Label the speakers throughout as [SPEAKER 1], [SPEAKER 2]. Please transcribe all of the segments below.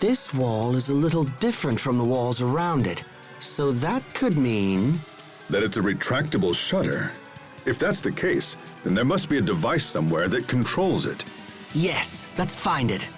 [SPEAKER 1] This wall is a little different from the walls around it, so that could mean...
[SPEAKER 2] That it's a retractable shutter. If that's the case, then there must be a device somewhere that controls it.
[SPEAKER 1] Yes, let's find it.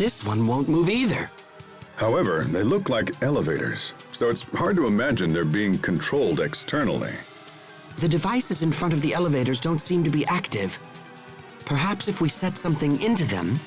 [SPEAKER 1] This one won't move either.
[SPEAKER 2] However, they look like elevators, so it's hard to imagine they're being controlled externally.
[SPEAKER 1] The devices in front of the elevators don't seem to be active. Perhaps if we set something into them...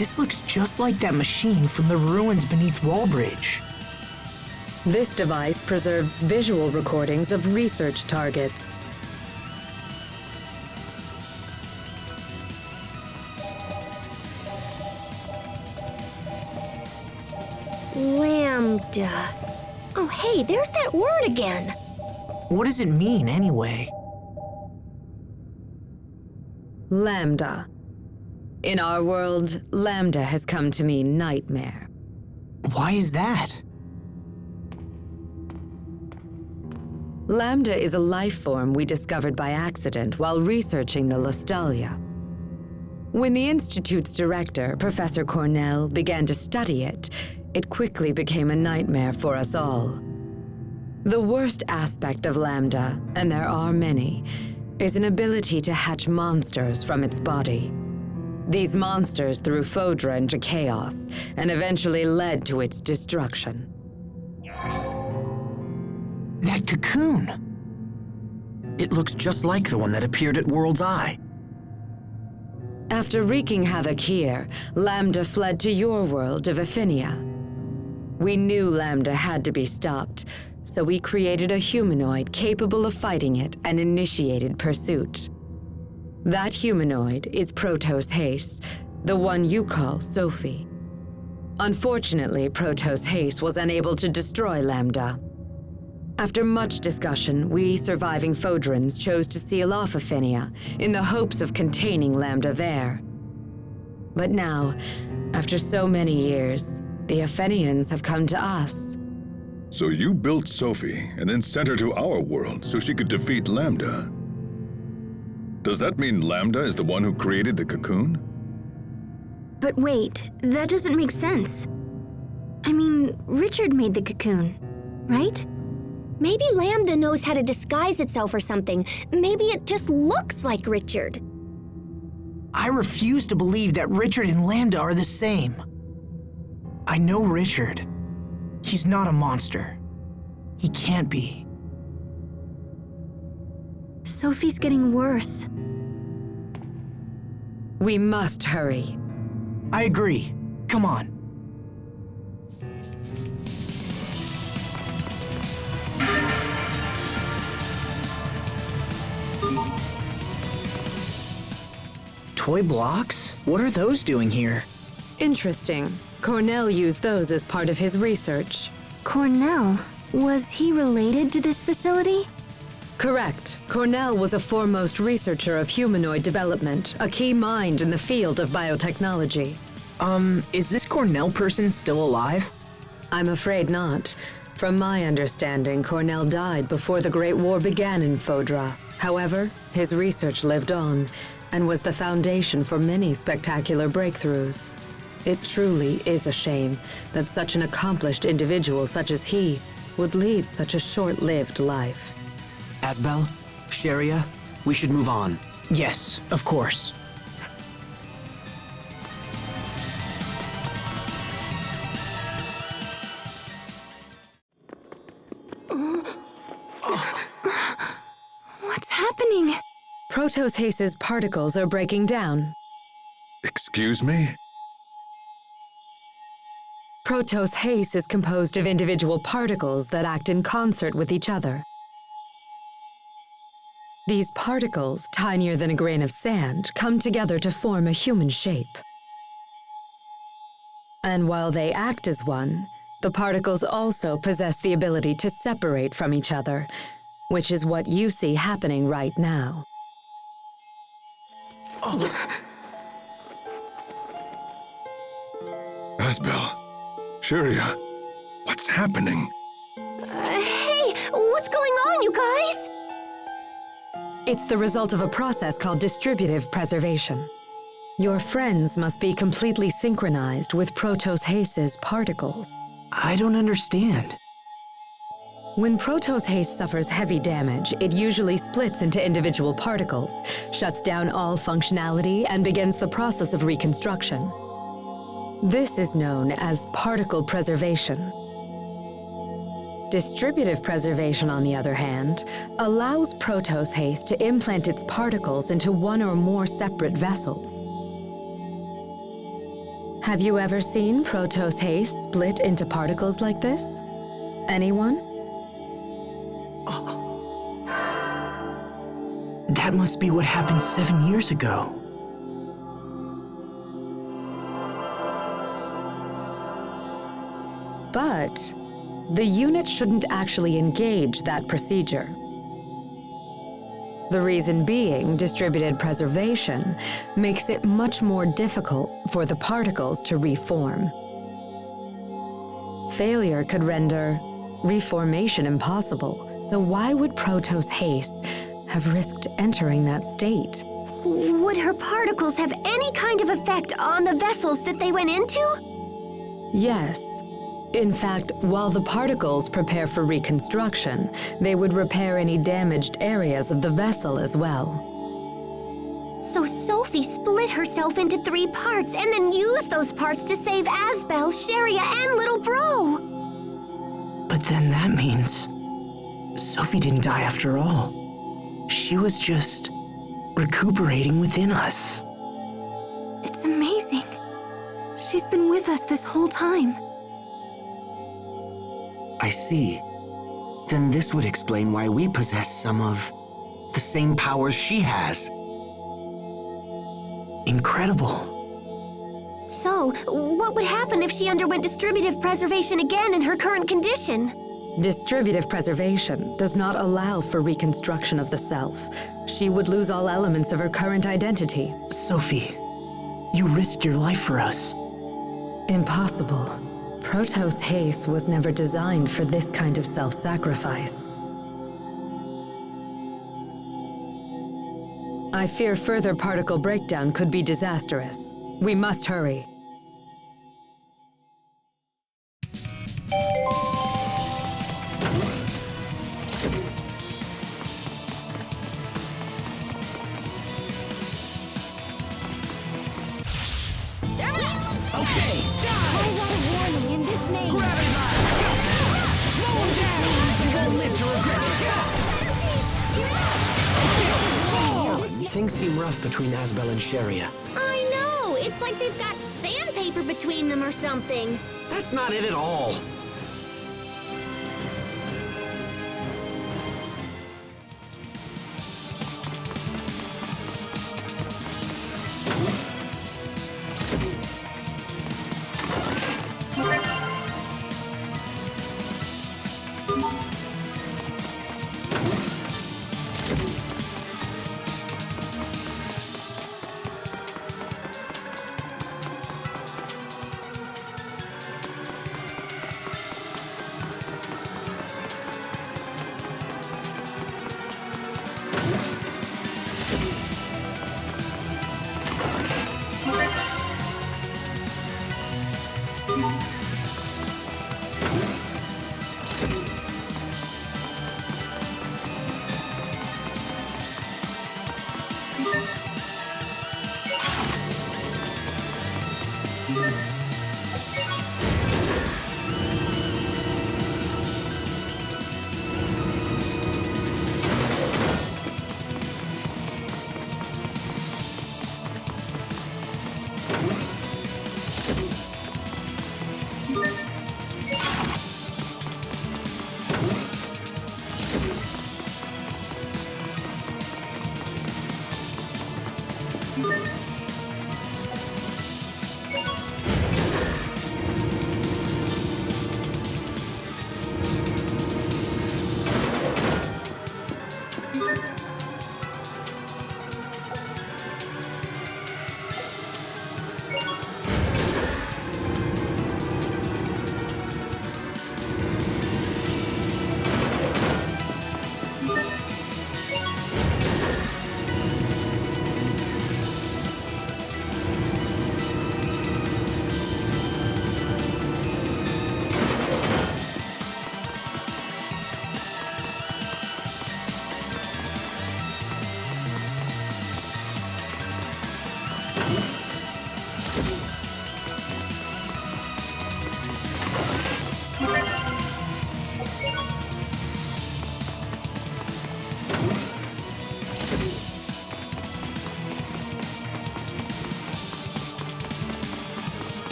[SPEAKER 3] This looks just like that machine from the ruins beneath Wallbridge.
[SPEAKER 4] This device preserves visual recordings of research targets.
[SPEAKER 5] Lambda. Oh, hey, there's that word again.
[SPEAKER 3] What does it mean, anyway?
[SPEAKER 4] Lambda. In our world, Lambda has come to mean nightmare.
[SPEAKER 3] Why is that?
[SPEAKER 4] Lambda is a life form we discovered by accident while researching the Lostelia. When the Institute's director, Professor Cornell, began to study it, it quickly became a nightmare for us all. The worst aspect of Lambda, and there are many, is an ability to hatch monsters from its body. These monsters threw Fodra into chaos and eventually led to its destruction.
[SPEAKER 3] That cocoon!
[SPEAKER 1] It looks just like the one that appeared at World's Eye.
[SPEAKER 4] After wreaking havoc here, Lambda fled to your world of Ephinea. We knew Lambda had to be stopped, so we created a humanoid capable of fighting it and initiated pursuit. That humanoid is Protos Haste, the one you call Sophie. Unfortunately, Protos Haste was unable to destroy Lambda. After much discussion, we surviving Fodrans chose to seal off Ephinea in the hopes of containing Lambda there. But now, after so many years, the Ephenians have come to us.
[SPEAKER 2] So you built Sophie and then sent her to our world so she could defeat Lambda. Does that mean Lambda is the one who created the cocoon?
[SPEAKER 5] But wait, that doesn't make sense. I mean, Richard made the cocoon, right? Maybe Lambda knows how to disguise itself or something. Maybe it just looks like Richard.
[SPEAKER 3] I refuse to believe that Richard and Lambda are the same. I know Richard. He's not a monster. He can't be.
[SPEAKER 5] Sophie's getting worse.
[SPEAKER 4] We must hurry.
[SPEAKER 3] I agree. Come on. Toy blocks? What are those doing here?
[SPEAKER 4] Interesting. Cornell used those as part of his research.
[SPEAKER 5] Cornell? Was he related to this facility?
[SPEAKER 4] Correct. Cornell was a foremost researcher of humanoid development, a key mind in the field of biotechnology.
[SPEAKER 3] Is this Cornell person still alive?
[SPEAKER 4] I'm afraid not. From my understanding, Cornell died before the Great War began in Fodra. However, his research lived on and was the foundation for many spectacular breakthroughs. It truly is a shame that such an accomplished individual such as he would lead such a short-lived life.
[SPEAKER 1] Asbel, Sharia, we should move on.
[SPEAKER 3] Yes, of course.
[SPEAKER 5] What's happening?
[SPEAKER 4] Protos Haste's particles are breaking down.
[SPEAKER 2] Excuse me?
[SPEAKER 4] Protos Haste is composed of individual particles that act in concert with each other. These particles, tinier than a grain of sand, come together to form a human shape. And while they act as one, the particles also possess the ability to separate from each other, which is what you see happening right now.
[SPEAKER 2] Asbel, Sharia, what's happening?
[SPEAKER 5] Hey, what's going on, you guys?
[SPEAKER 4] It's the result of a process called distributive preservation. Your friends must be completely synchronized with Protos Haste's particles.
[SPEAKER 3] I don't understand.
[SPEAKER 4] When Protos Haste suffers heavy damage, it usually splits into individual particles, shuts down all functionality, and begins the process of reconstruction. This is known as particle preservation. Distributive preservation, on the other hand, allows Protos Haste to implant its particles into one or more separate vessels. Have you ever seen Protos Haste split into particles like this? Anyone?
[SPEAKER 3] That must be what happened 7 years ago.
[SPEAKER 4] But the unit shouldn't actually engage that procedure. The reason being, distributed preservation makes it much more difficult for the particles to reform. Failure could render reformation impossible, so why would Protos Haste have risked entering that state?
[SPEAKER 5] Would her particles have any kind of effect on the vessels that they went into?
[SPEAKER 4] Yes. In fact, while the particles prepare for reconstruction, they would repair any damaged areas of the vessel as well.
[SPEAKER 5] So Sophie split herself into 3 parts and then used those parts to save Asbel, Sharia, and little bro.
[SPEAKER 3] But then that means Sophie didn't die after all. She was just recuperating within us.
[SPEAKER 5] It's amazing. She's been with us this whole time.
[SPEAKER 1] I see. Then this would explain why we possess some of the same powers she has.
[SPEAKER 3] Incredible.
[SPEAKER 5] So, what would happen if she underwent distributive preservation again in her current condition?
[SPEAKER 4] Distributive preservation does not allow for reconstruction of the self. She would lose all elements of her current identity.
[SPEAKER 3] Sophie, you risked your life for us.
[SPEAKER 4] Impossible. Protos Haste was never designed for this kind of self-sacrifice. I fear further particle breakdown could be disastrous. We must hurry.
[SPEAKER 1] Things seem rough between Asbel and Sharia.
[SPEAKER 5] I know! It's like they've got sandpaper between them or something.
[SPEAKER 1] That's not it at all.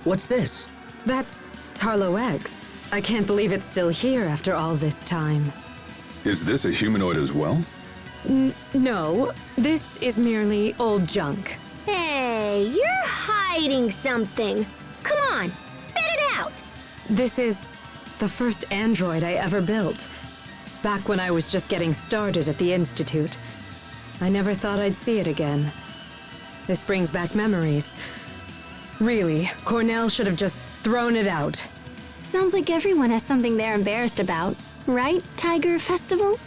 [SPEAKER 1] What's this?
[SPEAKER 4] That's Tarlo X. I can't believe it's still here after all this time.
[SPEAKER 2] Is this a humanoid as well?
[SPEAKER 4] No, this is merely old junk.
[SPEAKER 5] Hey, you're hiding something. Come on, spit it out!
[SPEAKER 4] This is the first android I ever built. back when I was just getting started at the Institute. I never thought I'd see it again. This brings back memories. Really, Cornell should have just thrown it out.
[SPEAKER 5] Sounds like everyone has something they're embarrassed about. Right, Tiger Festival?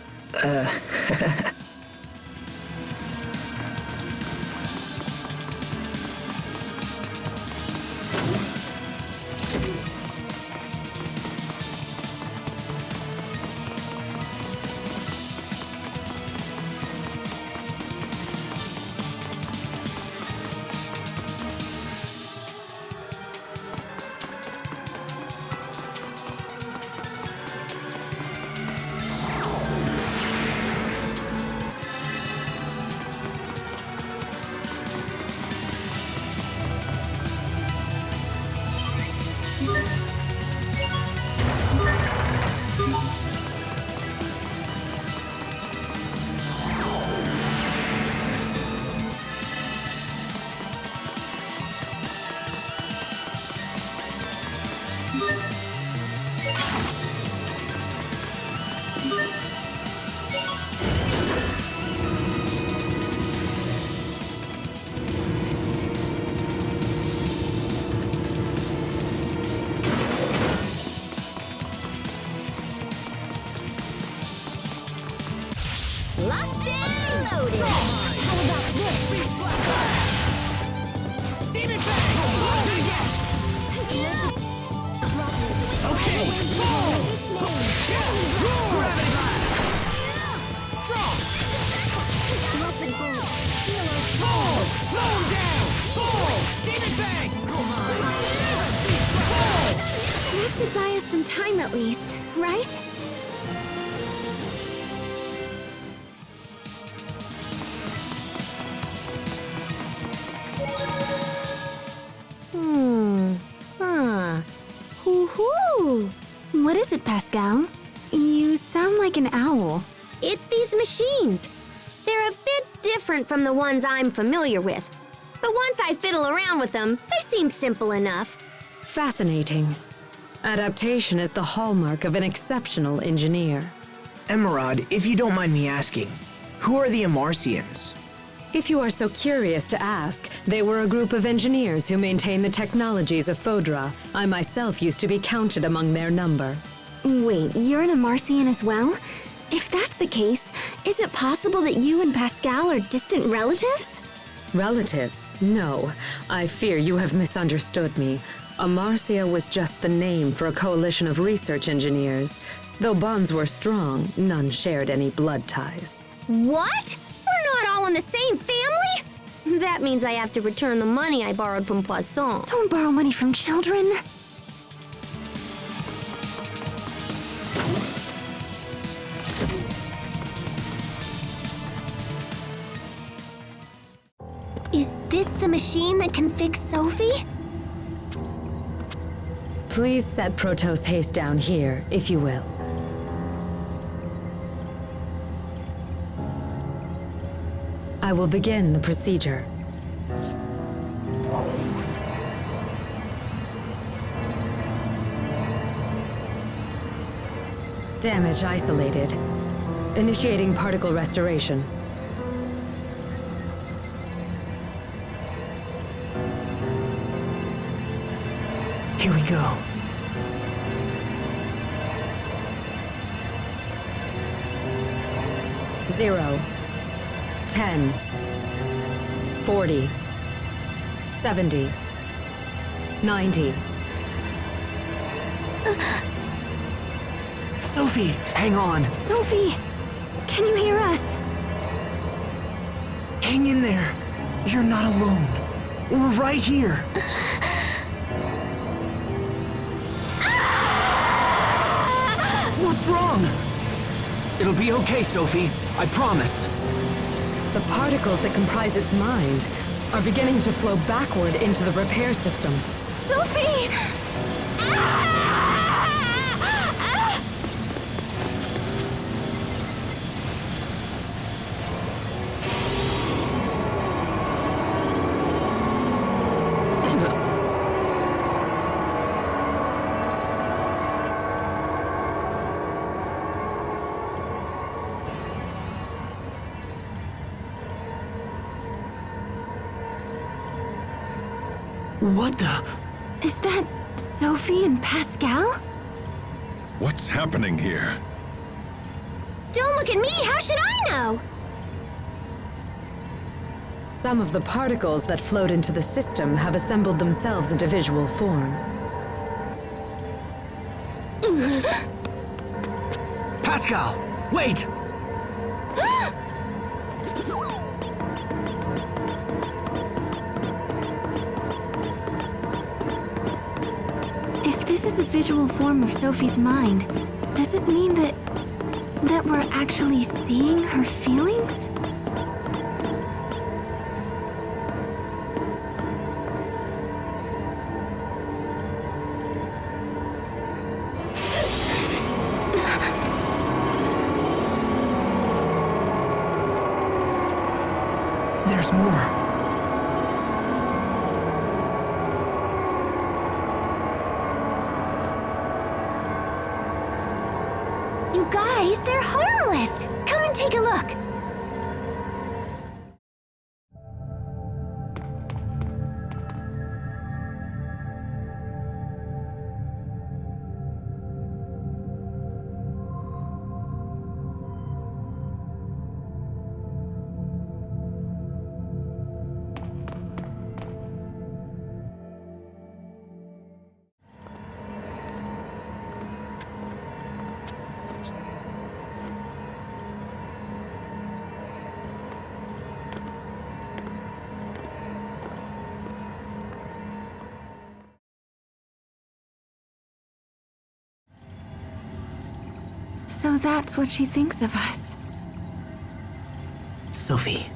[SPEAKER 6] Locked and loaded. How about this? Demon bang! Okay. Fall! Gravity blast! Drop! Fall! Slow him down! Fall! Demon bang! Fall!
[SPEAKER 5] That should buy us some time at least, right? Hoo-hoo! What is it, Pascal? You sound like an owl.
[SPEAKER 7] It's these machines. They're a bit different from the ones I'm familiar with. But once I fiddle around with them, they seem simple enough.
[SPEAKER 4] Fascinating. Adaptation is the hallmark of an exceptional engineer.
[SPEAKER 3] Emeraude, if you don't mind me asking, who are the Amarcians?
[SPEAKER 4] If you are so curious to ask, they were a group of engineers who maintain the technologies of Fodra. I myself used to be counted among their number.
[SPEAKER 5] Wait, you're an Amarcian as well? If that's the case, is it possible that you and Pascal are distant relatives?
[SPEAKER 4] Relatives? No. I fear you have misunderstood me. Amarcia was just the name for a coalition of research engineers. Though bonds were strong, none shared any blood ties.
[SPEAKER 7] What? We're not all in the same family? That means I have to return the money I borrowed from Poisson.
[SPEAKER 5] Don't borrow money from children. Is this the machine that can fix Sophie?
[SPEAKER 4] Please set Protos Haste down here, if you will. I will begin the procedure. Damage isolated. Initiating particle restoration.
[SPEAKER 3] Here we go.
[SPEAKER 4] Zero. 10, 40, 70, 90.
[SPEAKER 3] Sophie, hang on.
[SPEAKER 5] Sophie, can you hear us?
[SPEAKER 3] Hang in there. You're not alone. We're right here. What's wrong? It'll be okay, Sophie. I promise.
[SPEAKER 4] The particles that comprise its mind are beginning to flow backward into the repair system.
[SPEAKER 5] Sophie!
[SPEAKER 3] What the?
[SPEAKER 5] Is that Sophie and Pascal?
[SPEAKER 2] What's happening here?
[SPEAKER 7] Don't look at me! How should I know?
[SPEAKER 4] Some of the particles that flowed into the system have assembled themselves into visual form.
[SPEAKER 3] Pascal, wait!
[SPEAKER 5] If this is a visual form of Sophie's mind, does it mean that we're actually seeing her feelings?
[SPEAKER 3] There's more.
[SPEAKER 7] You guys, they're harmless! Come and take a look!
[SPEAKER 5] So that's what she thinks of us.
[SPEAKER 3] Sophie.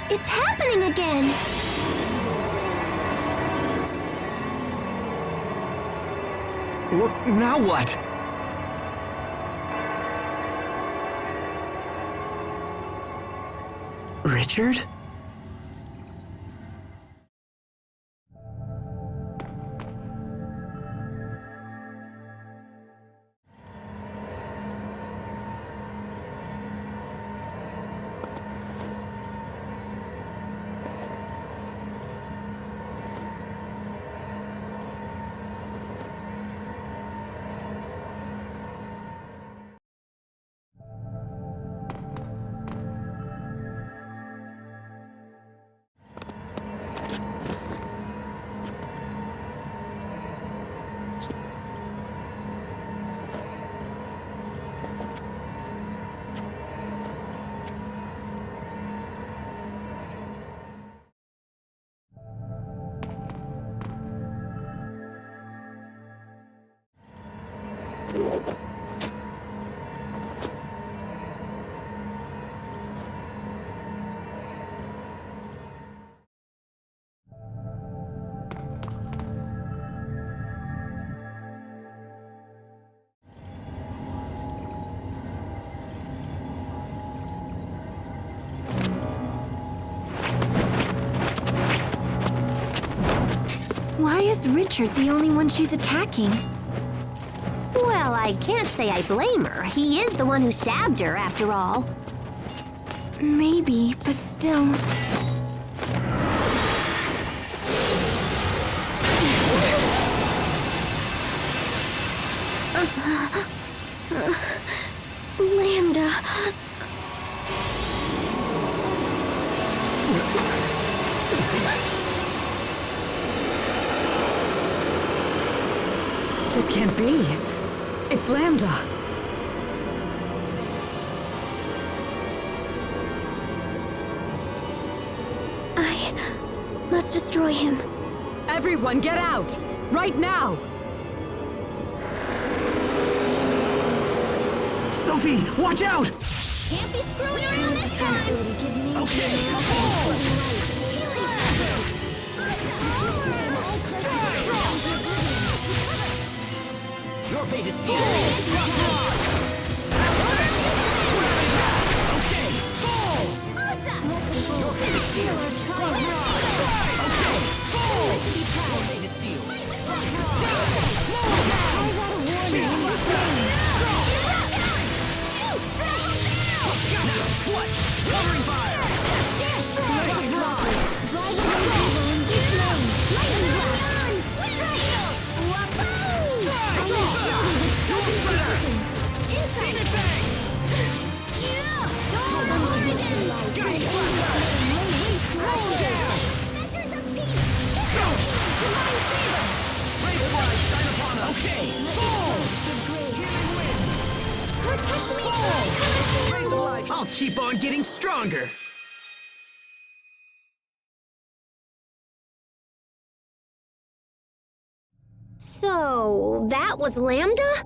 [SPEAKER 7] It's happening again!
[SPEAKER 3] Now what? Richard?
[SPEAKER 5] Why is Richard the only one she's attacking?
[SPEAKER 7] Well, I can't say I blame her. He is the one who stabbed her, after all.
[SPEAKER 5] Maybe, but still.
[SPEAKER 7] Lambda.
[SPEAKER 4] This can't be. It's Lambda.
[SPEAKER 7] I must destroy him.
[SPEAKER 4] Everyone, get out! Right now!
[SPEAKER 3] Sophie, watch out!
[SPEAKER 7] Can't be screwing around this time!
[SPEAKER 3] Okay, come on!
[SPEAKER 6] Your fate is sealed. Okay, fall! Your fate is sealed. Okay, fall! Your fate is sealed. What? Covering fire!
[SPEAKER 3] Okay! Fall!
[SPEAKER 7] Protect me!
[SPEAKER 3] I'll keep on getting stronger!
[SPEAKER 7] So, that was Lambda?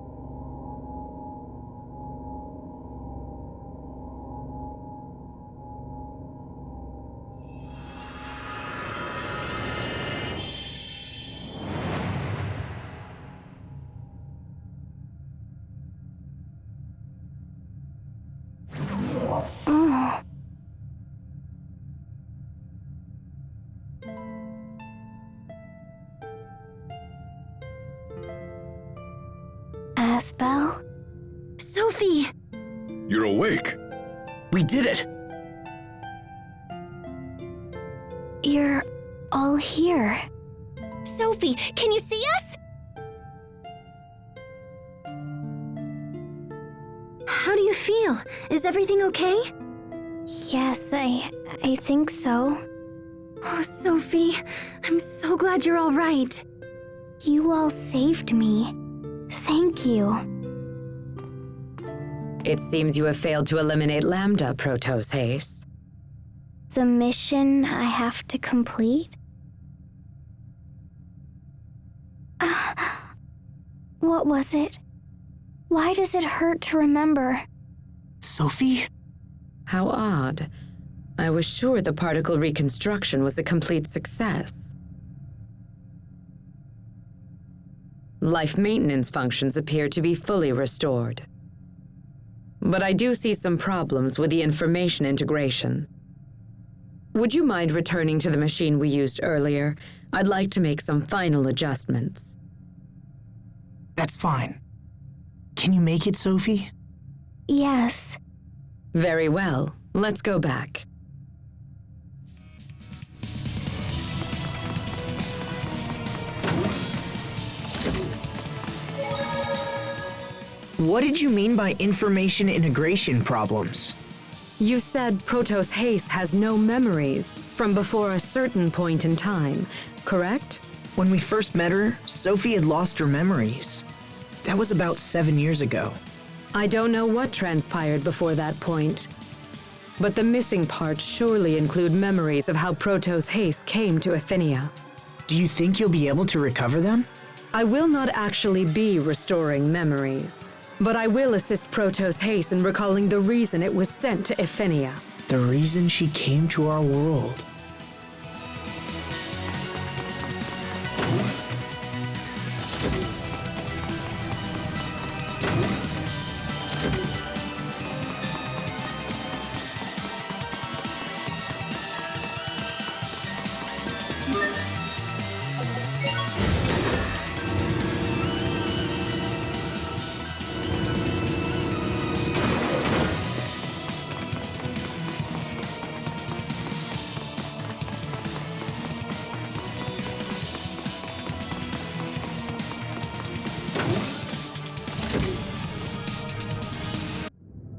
[SPEAKER 5] Asbel?
[SPEAKER 7] Sophie!
[SPEAKER 2] You're awake.
[SPEAKER 3] We did it!
[SPEAKER 5] You're all here.
[SPEAKER 7] Sophie, can you see us? How do you feel? Is everything okay?
[SPEAKER 5] Yes, I think so.
[SPEAKER 7] Oh, Sophie, I'm so glad you're all right.
[SPEAKER 5] You all saved me. Thank you.
[SPEAKER 4] It seems you have failed to eliminate Lambda, Protos Haze.
[SPEAKER 5] The mission I have to complete? What was it? Why does it hurt to remember?
[SPEAKER 3] Sophie?
[SPEAKER 4] How odd. I was sure the particle reconstruction was a complete success. Life maintenance functions appear to be fully restored. But I do see some problems with the information integration. Would you mind returning to the machine we used earlier? I'd like to make some final adjustments.
[SPEAKER 3] That's fine. Can you make it, Sophie?
[SPEAKER 5] Yes.
[SPEAKER 4] Very well. Let's go back.
[SPEAKER 3] What did you mean by information integration problems?
[SPEAKER 4] You said Protos Haze has no memories from before a certain point in time, correct?
[SPEAKER 3] When we first met her, Sophie had lost her memories. That was about 7 years ago.
[SPEAKER 4] I don't know what transpired before that point, but the missing parts surely include memories of how Protos Haze came to Ephinea.
[SPEAKER 3] Do you think you'll be able to recover them?
[SPEAKER 4] I will not actually be restoring memories, but I will assist Protos Haze in recalling the reason it was sent to Ephinea.
[SPEAKER 3] The reason she came to our world.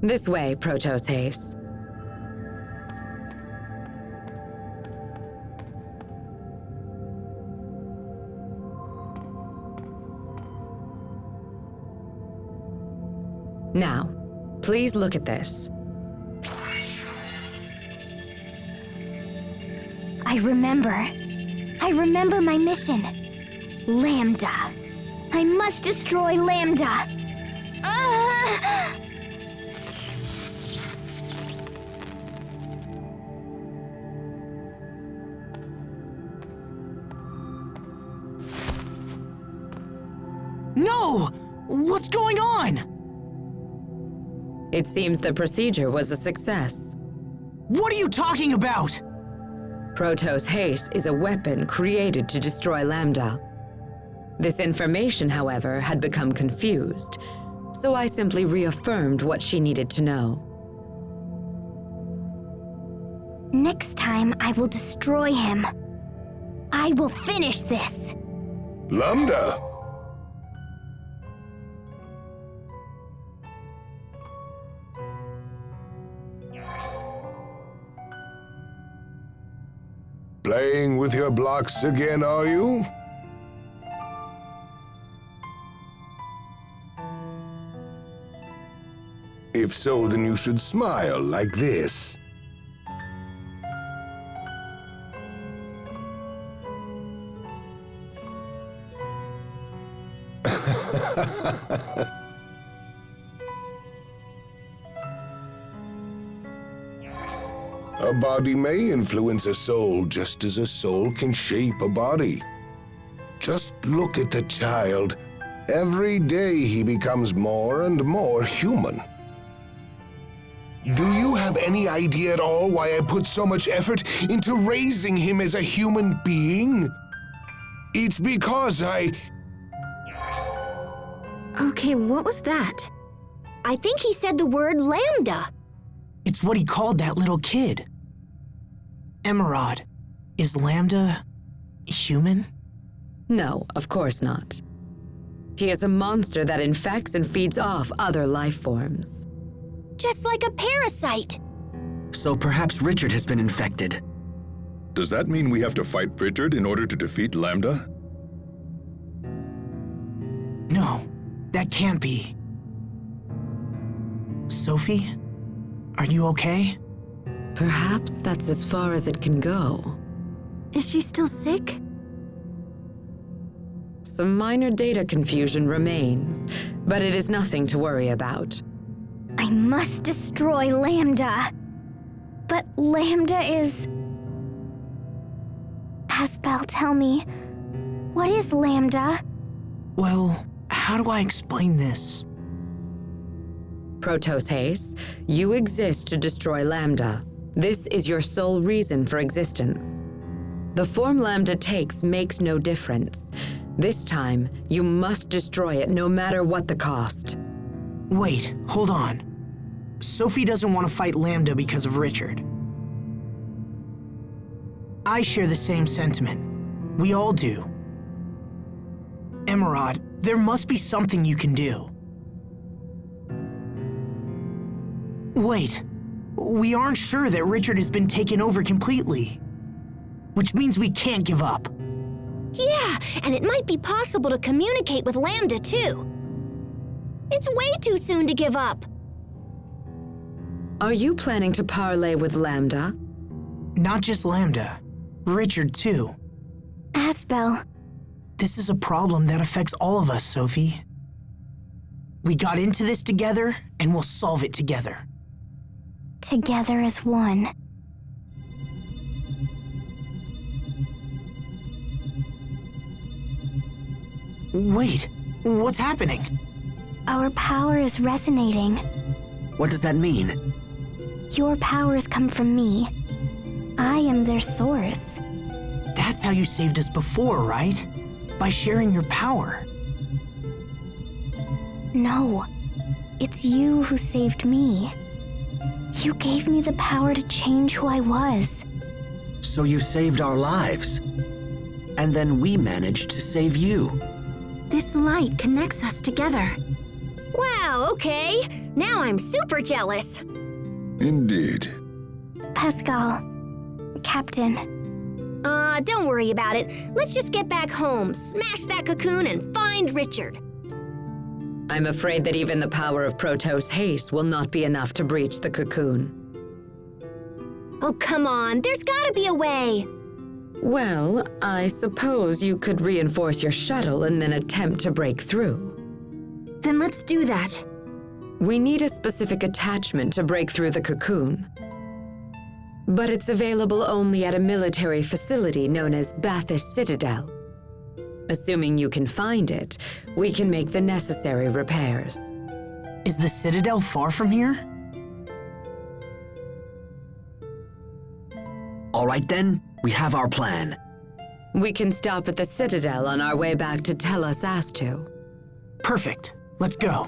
[SPEAKER 4] This way, Protos Haze. Now, please look at this.
[SPEAKER 5] I remember. I remember my mission. Lambda. I must destroy Lambda.
[SPEAKER 3] No! What's going on?
[SPEAKER 4] It seems the procedure was a success.
[SPEAKER 3] What are you talking about?
[SPEAKER 4] Protos Haze is a weapon created to destroy Lambda. This information, however, had become confused, so I simply reaffirmed what she needed to know.
[SPEAKER 5] Next time, I will destroy him. I will finish this.
[SPEAKER 2] Lambda!
[SPEAKER 8] Playing with your blocks again, are you? If so, then you should smile like this. A body may influence a soul just as a soul can shape a body. Just look at the child. Every day he becomes more and more human. Do you have any idea at all why I put so much effort into raising him as a human being? It's because
[SPEAKER 5] Okay, what was that? I think he said the word Lambda.
[SPEAKER 3] It's what he called that little kid. Emeraude, is Lambda human?
[SPEAKER 4] No, of course not. He is a monster that infects and feeds off other life forms.
[SPEAKER 5] Just like a parasite.
[SPEAKER 1] So perhaps Richard has been infected.
[SPEAKER 2] Does that mean we have to fight Richard in order to defeat Lambda?
[SPEAKER 3] No, that can't be. Sophie, are you okay?
[SPEAKER 4] Perhaps that's as far as it can go.
[SPEAKER 5] Is she still sick?
[SPEAKER 4] Some minor data confusion remains, but it is nothing to worry about.
[SPEAKER 5] I must destroy Lambda. But Lambda is... Asbel, tell me, what is Lambda?
[SPEAKER 3] Well, how do I explain this?
[SPEAKER 4] Protos Haze, you exist to destroy Lambda. This is your sole reason for existence. The form Lambda takes makes no difference. This time, you must destroy it no matter what the cost.
[SPEAKER 3] Wait, hold on. Sophie doesn't want to fight Lambda because of Richard. I share the same sentiment. We all do. Emeraude, there must be something you can do. Wait, we aren't sure that Richard has been taken over completely, which means we can't give up.
[SPEAKER 5] Yeah, and it might be possible to communicate with Lambda too. It's way too soon to give up.
[SPEAKER 4] Are you planning to parley with Lambda?
[SPEAKER 3] Not just Lambda, Richard too.
[SPEAKER 5] Asbel.
[SPEAKER 3] This is a problem that affects all of us, Sophie. We got into this together, and we'll solve it together.
[SPEAKER 5] Together as one.
[SPEAKER 3] Wait, what's happening?
[SPEAKER 5] Our power is resonating.
[SPEAKER 1] What does that mean?
[SPEAKER 5] Your powers come from me. I am their source.
[SPEAKER 3] That's how you saved us before, right? By sharing your power.
[SPEAKER 5] No, it's you who saved me. You gave me the power to change who I was.
[SPEAKER 1] So you saved our lives. And then we managed to save you.
[SPEAKER 5] This light connects us together. Wow, okay. Now I'm super jealous.
[SPEAKER 2] Indeed.
[SPEAKER 5] Pascal, Captain. Don't worry about it. Let's just get back home, smash that cocoon, and find Richard.
[SPEAKER 4] I'm afraid that even the power of Protos Haze will not be enough to breach the cocoon.
[SPEAKER 5] Oh, come on. There's gotta be a way.
[SPEAKER 4] Well, I suppose you could reinforce your shuttle and then attempt to break through.
[SPEAKER 5] Then let's do that.
[SPEAKER 4] We need a specific attachment to break through the cocoon. But it's available only at a military facility known as Bathis Citadel. Assuming you can find it, we can make the necessary repairs.
[SPEAKER 3] Is the Citadel far from here?
[SPEAKER 1] All right then, we have our plan.
[SPEAKER 4] We can stop at the Citadel on our way back to Tell Us As to.
[SPEAKER 3] Perfect. Let's go.